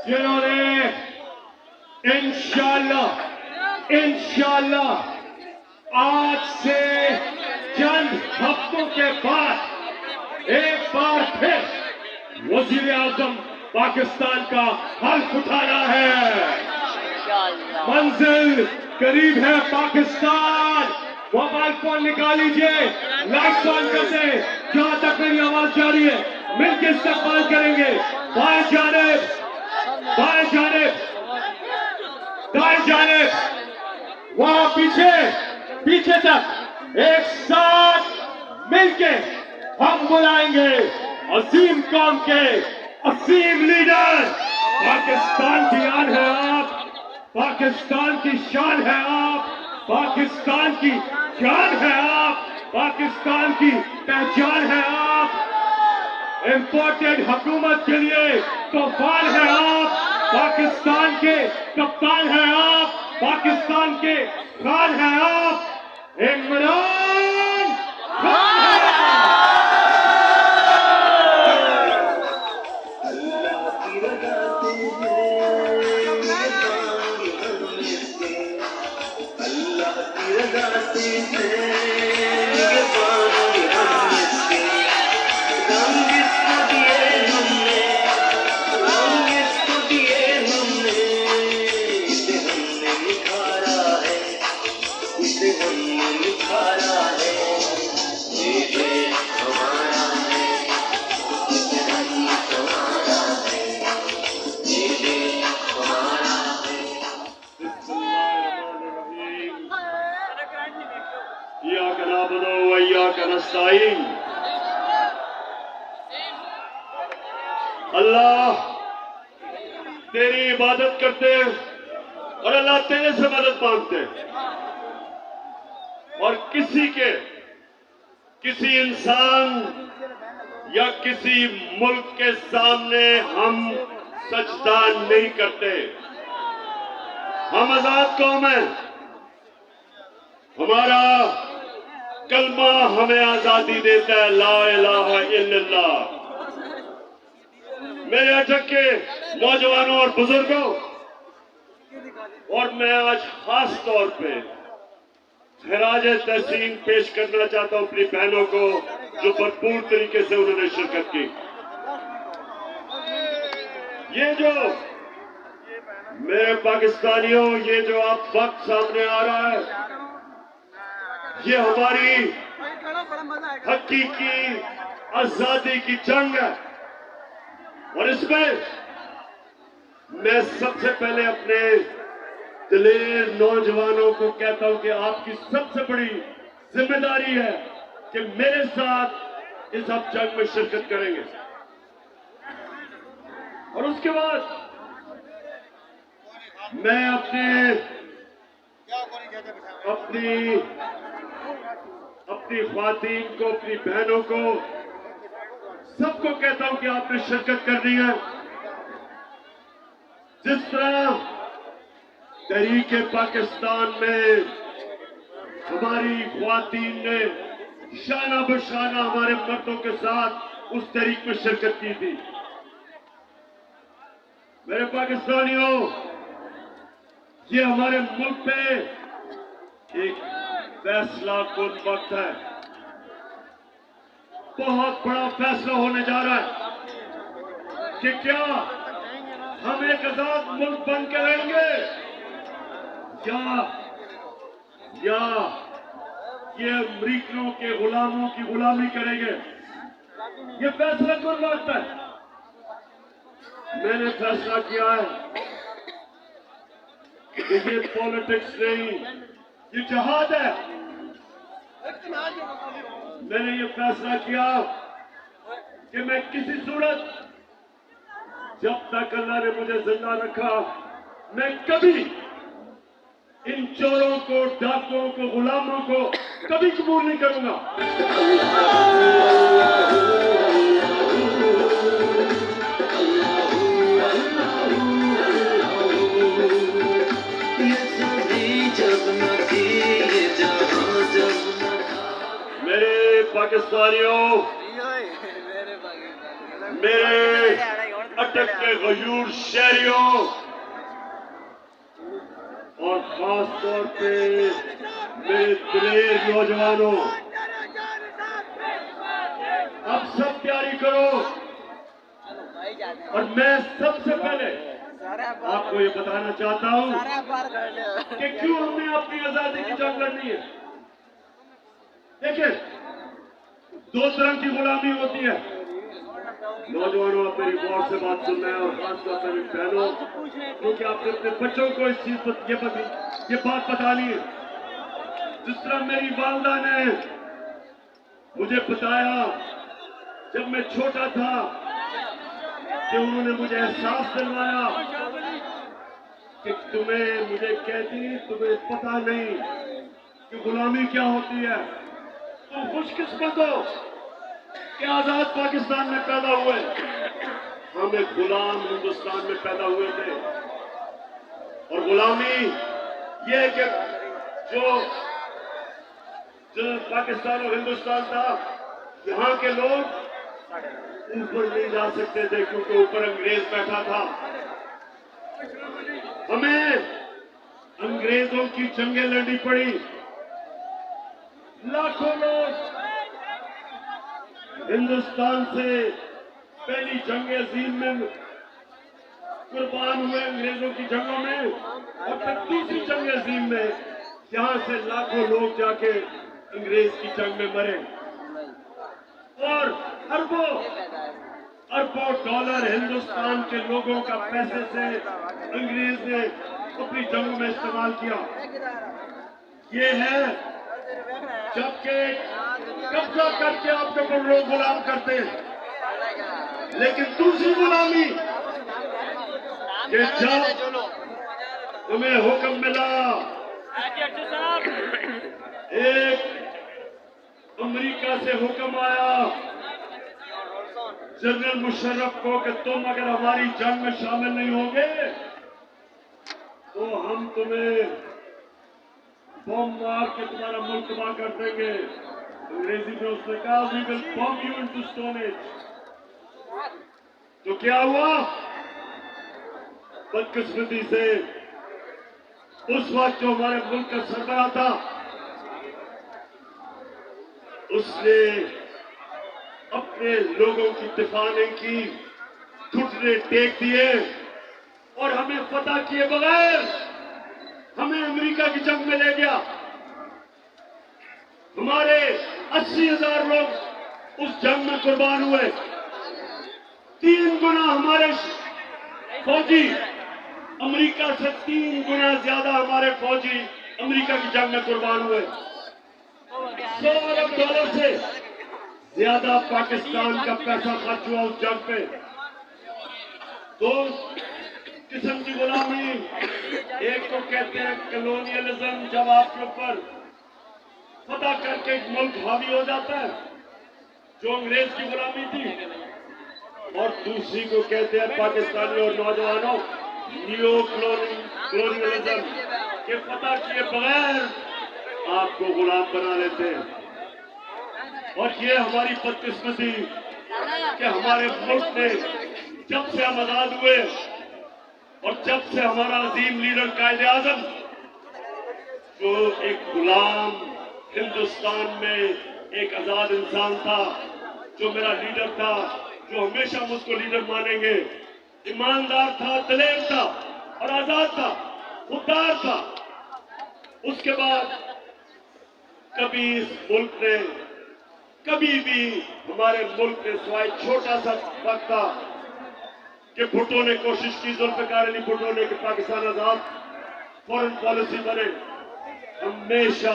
जिन्होंने इंशाल्लाह आज से चंद हफ्तों के बाद एक बार फिर वजीर आजम पाकिस्तान का हल्फ उठाना है। मंजिल करीब है पाकिस्तान। मोबाइल फोन निकाल लीजिए, लाइट्स ऑन कर दे। जहां तक मेरी आवाज जा रही है मिलकर इस्तेमाल करेंगे। बाएं जानिब, बाएं जानिब, दाएं जानिब, वहां पीछे पीछे तक एक साथ मिलके हम बुलाएंगे अजीम कौम के असीम लीडर। पाकिस्तान की आन है आप, पाकिस्तान की शान है आप, पाकिस्तान की जान है आप, पाकिस्तान की पहचान है आप। इंपोर्टेड हुकूमत के लिए तूफान है आप, पाकिस्तान के कप्तान है आप, पाकिस्तान के खान है आप, इमरान खान है। अल्लाह तेरी इबादत करते और अल्लाह तेरे से मदद मांगते, और किसी इंसान या किसी मुल्क के सामने हम सजदा नहीं करते। हम आजाद कौम हैं, हमारा कलमा हमें आजादी देता है, ला इलाहा इल्लल्लाह। मेरे अटक के नौजवानों और बुजुर्गों, और मैं आज खास तौर पे खराज तहसीन पेश करना चाहता हूं अपनी बहनों को जो भरपूर तरीके से उन्होंने शिरकत की। ये जो मेरे पाकिस्तानियों, ये जो आप वक्त सामने आ रहा है, ये हमारी हकीकी आजादी की जंग है। और इसमें मैं सबसे पहले अपने दिलेर नौजवानों को कहता हूं कि आपकी सबसे बड़ी जिम्मेदारी है कि मेरे साथ इस आप जंग में शिरकत करेंगे। और उसके बाद मैं अपनी ख्वातीन को, अपनी बहनों को, सबको कहता हूं कि आपने शिरकत करनी है। जिस तरह तहरीके पाकिस्तान में हमारी ख्वातीन ने शाना बशाना हमारे मर्दों के साथ उस तहरीक में शिरकत की थी। मेरे पाकिस्तानियों, ये हमारे मुल्क पे एक फैसला कुन वक्त है। बहुत बड़ा फैसला होने जा रहा है कि क्या हम एक आजाद मुल्क बन के रहेंगे या ये अमरीकियों के गुलामों की गुलामी करेंगे। ये फैसला कुन वक्त है। मैंने फैसला किया है कि ये पॉलिटिक्स नहीं, ये जिहाद है। मैंने ये फैसला किया कि मैं किसी सूरत, जब तक अल्लाह ने मुझे जिंदा रखा, मैं कभी इन चोरों को, डाकुओं को, गुलामों को कभी कबूल नहीं करूंगा। पाकिस्तानियों, मेरे कर्नाटक के गयूर शहरियों और खास तौर पे मेरे दिलेर नौजवानों, अब सब तैयारी करो। और मैं सबसे पहले आपको ये बताना चाहता हूं कि क्यों हमें अपनी आजादी की जंग लड़नी है। देखिए, दो तरह की गुलामी होती है। नौजवानों, आप मेरी गौर से बात सुन रहे हैं और खासतौर पर मेरी बहनों, क्योंकि आपने अपने बच्चों को इस चीज पर ये बात बतानी है। जिस तरह मेरी वालदा ने मुझे बताया जब मैं छोटा था कि उन्होंने मुझे एहसास दिलवाया कि मुझे कहती तुम्हें पता नहीं कि गुलामी क्या होती है। तुम खुशकिस्मत हो कि आजाद पाकिस्तान में पैदा हुए। हम एक गुलाम हिंदुस्तान में पैदा हुए थे। और गुलामी ये है कि जो पाकिस्तान और हिंदुस्तान था, यहाँ के लोग ऊपर नहीं जा सकते थे क्योंकि ऊपर अंग्रेज बैठा था। हमें अंग्रेजों की जंगें लड़नी पड़ी। लाखों लोग हिंदुस्तान से पहली जंग अजीम में कुर्बान हुए अंग्रेजों की जंगों में, और फिर दूसरी जंग अजीम में यहां से लाखों लोग जाके अंग्रेज की जंग में मरे। और अरबों डॉलर हिंदुस्तान के लोगों का पैसे से अंग्रेज ने अपनी जंग में इस्तेमाल किया। ये है जबकि कब्जा करके आपके ऊपर लोग गुलाम करते हैं। लेकिन दूसरी गुलामी कि जब हमें हुक्म मिला, एक अमेरिका से हुक्म आया जनरल मुशर्रफ को कि तुम अगर हमारी जंग में शामिल नहीं होगे तो हम तुम्हें बम मार के तुम्हारा मुल्क तबाह कर देंगे। अंग्रेजी में उसने कहा we will bomb you into stone age. तो क्या हुआ? बदकिस्मती से उस वक्त जो हमारे मुल्क का सरबराह था उसने अपने लोगों की दिफा नहीं की, घुटने टेक दिए और हमें फतह किए बगैर हमें अमेरिका की जंग में ले गया। हमारे 80,000 लोग उस जंग में कुर्बान हुए। 3 गुना हमारे फौजी, अमेरिका से 3 गुना ज्यादा हमारे फौजी अमेरिका की जंग में कुर्बान हुए। $100 अरब से ज्यादा पाकिस्तान का पैसा खर्च हुआ उस जंग पे। दो किस्म की गुलामी, एक तो कहते हैं कॉलोनियलिज्म, जब आपके ऊपर फतह करके एक मुल्क हावी हो जाता है, जो अंग्रेज की गुलामी थी। और दूसरी को कहते हैं पाकिस्तानी और नौजवानों नियो कॉलोनियलिज्म, के फतह किए बगैर आपको गुलाम बना लेते हैं। और ये हमारी बदकिस्मती कि हमारे मुल्क ने जब से हम आजाद हुए और जब से हमारा अजीम लीडर कायदे आजम, जो एक गुलाम हिंदुस्तान में एक आजाद इंसान था, जो मेरा लीडर था, जो हमेशा हम उसको लीडर मानेंगे, ईमानदार था, दलेर था और आजाद था, खुददार था। उसके बाद कभी इस मुल्क ने, कभी भी हमारे मुल्क ने सिवाय छोटा सा वक्त था कि भुट्टो ने कोशिश की, जुल्फिकार अली भुट्टो ने, कि पाकिस्तान आजाद फॉरेन पॉलिसी बने। हमेशा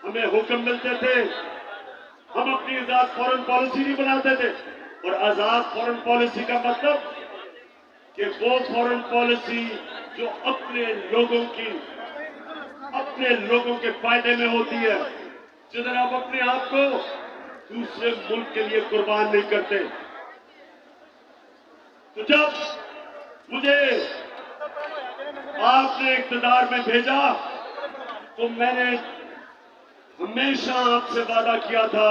हमें हुक्म मिलते थे, हम अपनी आजाद फॉरेन पॉलिसी नहीं बनाते थे। और आजाद फॉरेन पॉलिसी का मतलब कि वो फॉरेन पॉलिसी जो अपने लोगों के फायदे में होती है, जिधर आप अपने आप को दूसरे मुल्क के लिए कुर्बान नहीं करते। तो जब मुझे आपने इक़्तिदार में भेजा तो मैंने हमेशा आपसे वादा किया था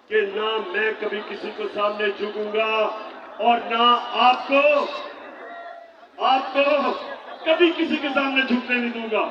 कि ना मैं कभी किसी को सामने झुकूंगा और ना आपको कभी किसी के सामने झुकने नहीं दूंगा।